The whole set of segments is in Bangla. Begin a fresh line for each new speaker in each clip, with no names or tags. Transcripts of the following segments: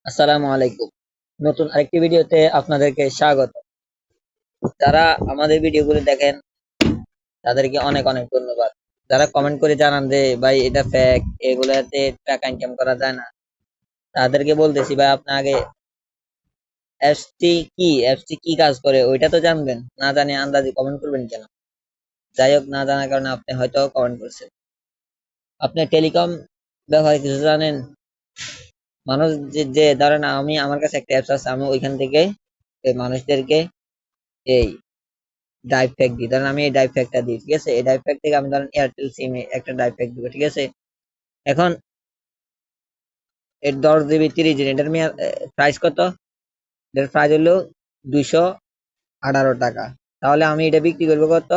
আসসালামু আলাইকুম। নতুন আরেকটি ভিডিওতে আপনাদেরকে স্বাগত। যারা আমাদের ভিডিওগুলো দেখেন তাদেরকে অনেক অনেক ধন্যবাদ। যারা কমেন্ট করে জানান যে ভাই এটা ফেক, এগুলাতে টাকা ইনকাম করা যায় না, তাদেরকে বলতেছি ভাই আপনি আগে অ্যাপসটি কি কাজ করে ওইটা তো জানবেন। না জানি আন্দাজে কমেন্ট করবেন কেন? যাই হোক, না জানার কারণে আপনি হয়তো কমেন্ট করছেন। আপনি টেলিকম ব্যাপারে কিছু জানেন? মানুষ যে ধরেন আমার কাছে একটা অ্যাপস আছে, আমি ওইখান থেকে এই মানুষদেরকে এই ডাইভ প্যাক দিই। ধরেন আমি এই ডাইভ প্যাকটা দিই, ঠিক আছে? এই ডাইভ প্যাক থেকে আমি ধরেন এয়ারটেল সিমে একটা ডাইভ প্যাক দিব, ঠিক আছে? এখন এর 10 জিবি 30 জিবি এটার প্রাইস কত? এটার প্রাইস হলো 218 টাকা। তাহলে আমি এটা বিক্রি করবো কত?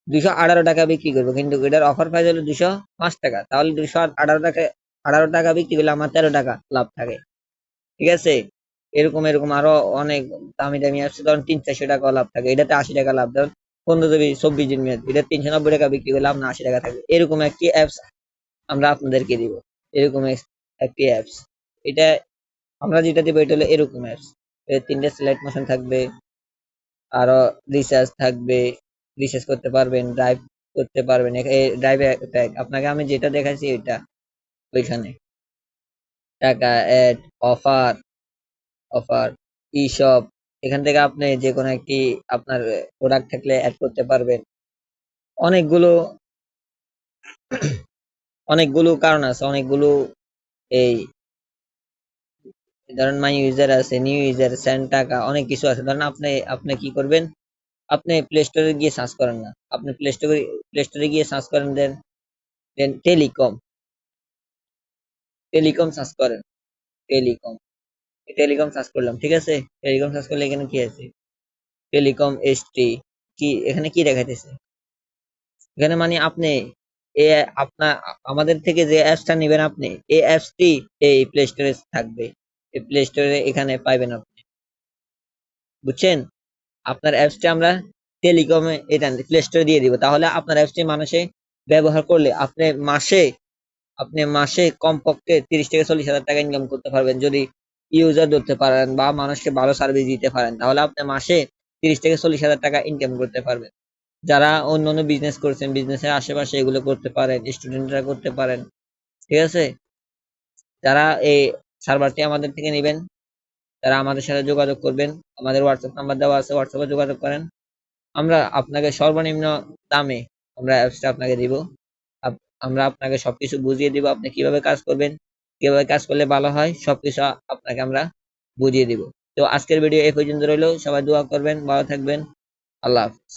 218 টাকা বিক্রি করবো, কিন্তু এটার অফার প্রাইস হলো 205 টাকা। তাহলে 218 টাকা 18 টাকা বিক্রি করলে আমার 13 টাকা লাভ থাকে, ঠিক আছে? এরকম এরকম আরো অনেক দামি দামি আছে, ধরুন 300-400 টাকা লাভ থাকে। এটাতে 80 টাকা লাভ। ধরুন 15 জিবি 24 জিবি মেয়াদ, এটা 390 টাকা বিক্রি করলে আপনার 80 টাকা থাকবে। এরকম একটি অ্যাপস আমরা আপনাদেরকে দিব। এরকম একটি অ্যাপস, এটা আমরা যেটা দিব এটা হলো এরকম অ্যাপস। এর 3টে স্লাইড মোশন থাকবে, আরো রিচার্জ থাকবে, রিচার্জ করতে পারবেন, ড্রাইভ করতে পারবেন। এই ড্রাইভ আপনাকে আমি যেটা দেখাচ্ছি এটা ওইখানে টাকা অ্যাড, অফার অফার ই-শপ, এখান থেকে আপনি যে কোনো একটি আপনার প্রোডাক্ট থাকলে অ্যাড করতে পারবেন। অনেকগুলো অনেকগুলো কারণ আছে, অনেকগুলো এই ধরেন মাই ইউজার আছে, নিউ ইউজার, সেন্ড টাকা, অনেক কিছু আছে। ধরেন আপনি আপনি কি করবেন? আপনি প্লে স্টোরে গিয়ে সার্চ করেন না, আপনি প্লে স্টোরে গিয়ে সার্চ করেন, দেন দেন টেলিকম টেলিকম সার্চ করেন। টেলিকম টেলিকম সার্চ করলাম, ঠিক আছে? টেলিকম সার্চ করলে এখানে কি আছে? Telecom ST. কি এখানে কি দেখাইতেছে? এখানে মানে আপনি এ আপনার আমাদের থেকে যে অ্যাপসটা নেবেন, আপনি এই অ্যাপসটি এই প্লে স্টোরে থাকবে। এই প্লে স্টোরে এখানে পাইবেন আপনি, বুঝছেন? আপনার অ্যাপসটি আমরা টেলিকমে এটা প্লে স্টোরে দিয়ে দিব। তাহলে আপনার অ্যাপসটি মানুষে ব্যবহার করলে আপনি মাসে কমপক্ষে 30 থেকে 40 হাজার টাকা ইনকাম করতে পারবেন, যদি ইউজার ধরতে পারেন বা মানুষকে ভালো সার্ভিস দিতে পারেন। তাহলে আপনি মাসে 30 থেকে 40 হাজার টাকা ইনকাম করতে পারবেন। যারা অন্য অন্য বিজনেস করছেন, বিজনেসের আশেপাশে এগুলো করতে পারেন, স্টুডেন্টরা করতে পারেন, ঠিক আছে? যারা এই সার্ভারটি আমাদের থেকে নেবেন, তারা আমাদের সাথে যোগাযোগ করবেন। আমাদের হোয়াটসঅ্যাপ নাম্বার দেওয়া আছে, হোয়াটসঅ্যাপে যোগাযোগ করেন। আমরা আপনাকে সর্বনিম্ন দামে আমরা অ্যাপসটা আপনাকে দিব। আমরা আপনাকে সবকিছু বুঝিয়ে দিব, আপনি কিভাবে কাজ করবেন, কিভাবে কাজ করলে ভালো হয়, সবকিছু আপনাকে আমরা বুঝিয়ে দিব। তো আজকের ভিডিও এই পর্যন্ত রইলো। সবাই দোয়া করবেন, ভালো থাকবেন। আল্লাহ হাফিজ।